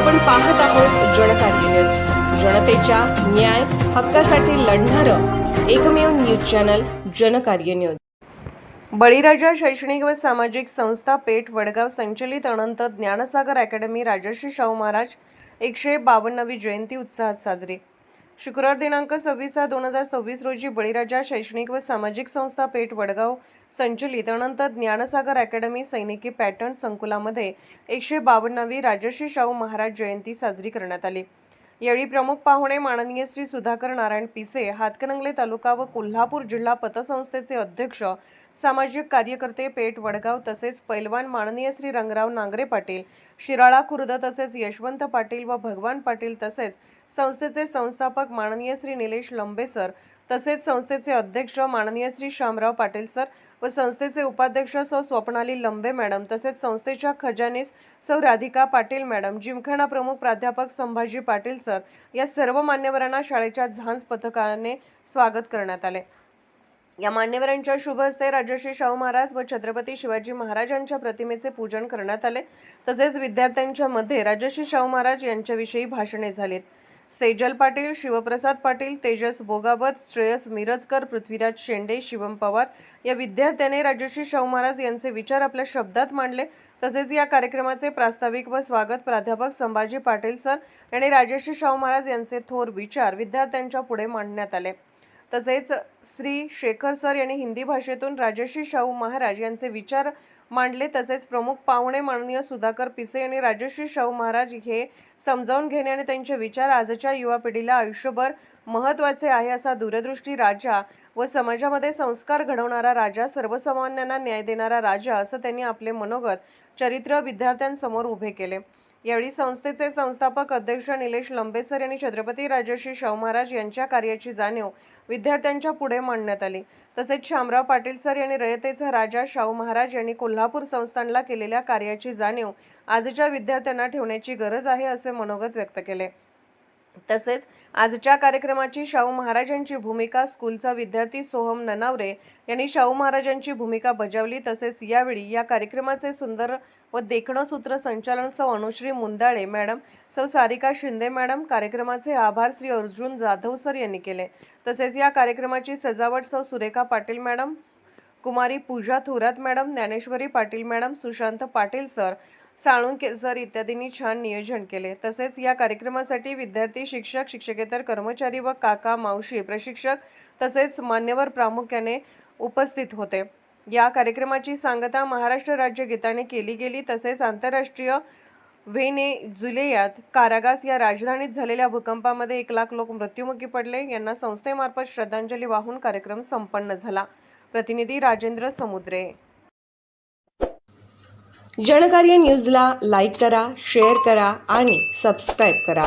आपण पाहत आहोत जनकार्य न्यूज, जनतेच्या न्याय हक्कासाठी लढणारं एकमेव न्यूज चॅनल जनकार्य न्यूज। बळीराजा शैक्षणिक व सामाजिक संस्था पेठ वडगाव संचलित अनंत ज्ञानसागर अकॅडमी राजर्षी शाहू महाराज 152वी जयंती उत्साहात साजरी। शुक्रवार दिनांक 26/6/2026 रोजी बळीराजा शैक्षणिक व सामाजिक संस्था पेठ वडगाव संचलित अनंत ज्ञानसागर अकॅडमी सैनिकी पॅटर्न संकुलामध्ये 152वी राजर्षी शाहू महाराज जयंती साजरी करण्यात आली। यावेळी प्रमुख पाहुणे माननीय श्री सुधाकर नारायण पिसे, हातकणंगले तालुका व कोल्हापूर जिल्हा पतसंस्थेचे अध्यक्ष, सामाजिक कार्यकर्ते पेठ वडगाव तसेच पैलवान माननीय श्री रंगराव नांगरे पाटील, शिराळा खुर्द तसेच यशवंत पाटील व भगवान पाटील तसेच संस्थेचे संस्थापक माननीय श्री निलेश लंबे सर तसेच संस्थेचे अध्यक्ष माननीय श्री शामराव पाटील सर व संस्थेचे उपाध्यक्ष सौ स्वप्नाली लंबे मॅडम तसेच संस्थेच्या खजानीस सौ राधिका पाटील मॅडम, जिमखाना प्रमुख प्राध्यापक संभाजी पाटील सर या सर्व मान्यवरांना शाळेच्या झांज पथकाने स्वागत करण्यात आले। या मान्यवरांच्या शुभ हस्ते राजर्षी शाहू महाराज व छत्रपती शिवाजी महाराजांच्या प्रतिमेचे पूजन करण्यात आले। तसेच विद्यार्थ्यांच्या मध्ये राजर्षी शाहू महाराज यांच्याविषयी भाषणे झालीत। सेजल पाटील, शिवप्रसाद पाटील, तेजस बोगावत, श्रेयस मिरजकर, पृथ्वीराज शेंडे, शिवम पवार या विद्यार्थ्यांनी राजर्षी शाहू महाराज यांचे विचार आपल्या शब्दात मांडले। तसेच या कार्यक्रमाचे प्रास्ताविक व स्वागत प्राध्यापक संभाजी पाटील सर यांनी राजर्षी शाहू महाराज यांचे थोर विचार विद्यार्थ्यांच्या पुढे मांडण्यात आले। तसेच श्री शेखर सर यांनी हिंदी भाषेतून राजर्षी शाहू महाराज यांचे विचार मांडले। तसेच प्रमुख पाहुणे माननीय सुधाकर पिसे यांनी राजर्षी शाहू महाराज हे समजावून घेणे आणि त्यांचे विचार आजच्या युवा पिढीला आयुष्यभर महत्त्वाचे आहे असा दूरदृष्टी राजा व समाजामध्ये संस्कार घडवणारा राजा, सर्वसामान्यांना न्याय देणारा राजा असं त्यांनी आपले मनोगत चरित्र विद्यार्थ्यांसमोर उभे केले। यावेळी संस्थेचे संस्थापक अध्यक्ष निलेश लंबे सर यांनी छत्रपती राजर्षी शाहू महाराज यांच्या कार्याची जाणीव विद्यार्थ्यांच्या पुढे मांडण्यात आली। तसेच शामराव पाटील सर यांनी रयतेचा राजा शाहू महाराज यांनी कोल्हापूर संस्थानला केलेल्या कार्याची जाणीव आजच्या विद्यार्थ्यांना ठेवण्याची गरज आहे असे मनोगत व्यक्त केले। तसेच आजच्या कार्यक्रमाची शाहू महाराजांची भूमिका स्कूलचा विद्यार्थी सोहम ननावरे यांनी शाहू महाराजांची भूमिका बजावली। तसेच यावेळी या कार्यक्रमाचे सुंदर व देखणं सूत्रसंचालन सौ अनुश्री मुंदाळे मॅडम, सौ सारिका शिंदे मॅडम, कार्यक्रमाचे आभार श्री अर्जुन जाधव सर यांनी केले। तसेच या कार्यक्रमाची सजावट सौ सुरेखा पाटील मॅडम, कुमारी Pooja Thorat madam, Dnyaneshwari Patil madam, Sushant Patil sir, Salunke sir इत्यादींनी छान नियोजन केले। तसेच या कार्यक्रमासाठी विद्यार्थी, शिक्षक, शिक्षकेतर कर्मचारी व काका, मावशी, प्रशिक्षक तसेच मान्यवर प्रामुख्याने उपस्थित होते। या कार्यक्रमाची सांगता महाराष्ट्र राज्य गीताने केली गेली। तसेच आंतरराष्ट्रीय व्हेनेझुएलात कारागास या राजधानीत झालेल्या भूकंपामध्ये 1 लाख लोक मृत्युमुखी पडले, यांना संस्थेमार्फत श्रद्धांजली वाहून कार्यक्रम संपन्न झाला। प्रतिनिधी राजेंद्र समुद्रे। जनकार्य न्यूजला लाईक करा, शेअर करा आणि सबस्क्राईब करा।